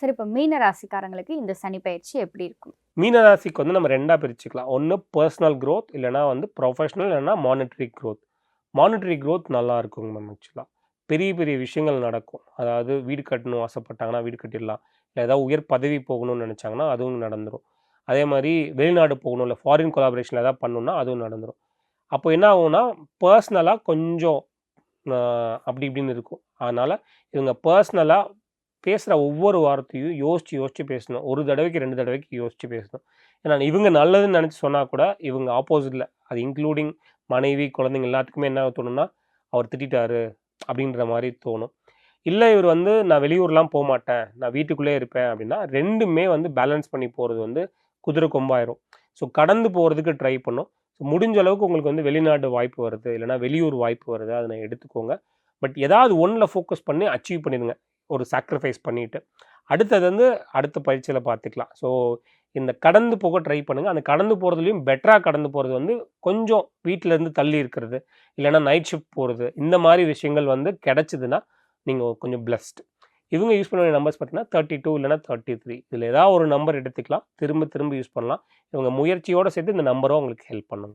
சரி, இப்போ மீன ராசிக்காரங்களுக்கு இந்த சனி பயிற்சி எப்படி இருக்கும்? மீனராசிக்கு வந்து நம்ம 2ஆ பிரிச்சுக்கலாம். ஒண்ணு பெர்சனல் குரோத் இல்லன்னா வந்து ப்ரொஃபஷனல் இல்லன்னா மானிட்டரி குரோத். மானிட்டரி குரோத் நல்லா இருக்குங்க மேம் ஆக்சுவலா. பெரிய பெரிய விஷயங்கள் நடக்கும். அதாவது வீடு கட்டணும் ஆசைப்பட்டாங்கன்னா வீடு கட்டிடலாம். இல்ல ஏதாவது உயர் பதவி போகணும்னு நெனைச்சாங்கன்னா அதுவும் நடந்துரும். அதே மாரி வெளிநாடு போகணும், இல்ல ஃபாரின் கொலாபரேஷன்ல ஏதாவது பண்ணணும்னா அதுவும் நடந்துரும். அப்போ என்ன ஆகும்னா, பெர்சனலா கொஞ்சம் அ அப்படி இப்படின்னு இருக்கும். அதனால இவங்க பெர்சனலா பேசுற ஒவ்வொரு வார்த்தையும் யோசிச்சு, யோசிச்சு பேசணும். ஒரு தடவைக்கு 2 தடவைக்கு யோசிச்சு பேசணும். ஏன்னா இவங்க நல்லதுன்னு நெனச்சு சொன்னா கூட, இவங்க ஆப்போசிட்ல அது இன்க்ளூடிங் மனைவி, குழந்தைங்க எல்லாத்துக்குமே என்ன தோணும்னா, அவர் திட்டிட்டாரு அப்படின்ற மாரி தோணும். இல்ல இவர் வந்து நான் வெளியூர்லாம் போமாட்டேன். நான் வீட்டுக்குள்ளேயே இருப்பேன் அப்படின்னா, 2மே வந்து பேலன்ஸ் பண்ணி போறது வந்து குதிரை கொம்பாயிரும். ஸோ கடந்து போறதுக்கு ட்ரை பண்ணும். ஸோ முடிஞ்ச அளவுக்கு உங்களுக்கு வந்து வெளிநாடு வாய்ப்பு வருது, இல்லன்னா வெளியூர் வாய்ப்பு வருது. அத எடுத்துக்கோங்க. பட் ஏதாவது ஒண்ணுல ஃபோக்கஸ் பண்ணி அச்சீவ் பண்ணிடுங்க. ஒரு சாக்ரிஃபைஸ் பண்ணிட்டு. அடுத்தது வந்து அடுத்த பயிற்சியில பார்த்துக்கலாம். ஸோ இந்த கடந்து போக ட்ரை பண்ணுங்க. அந்த கடந்து போறதுலயும் பெட்டரா கடந்து போறது வந்து கொஞ்சம் வீட்ல இருந்து தள்ளி இருக்கிறது. இல்லன்னா நைட் ஷிஃப்ட் போறது. இந்த மாரி விஷயங்கள் வந்து கிடைச்சதுன்னா, நீங்க கொஞ்சம் பிளெஸ்ட். இவங்க யூஸ் பண்ண வேண்டிய நம்பர்ஸ் பார்த்தீங்கன்னா, 32 இல்லன்னா 33. இதுல ஏதாவது ஒரு நம்பர் எடுத்துக்கலாம். திரும்ப திரும்ப யூஸ் பண்ணலாம். இவங்க முயற்சியோட சேர்த்து இந்த நம்பரும் உங்களுக்கு ஹெல்ப் பண்ணும்.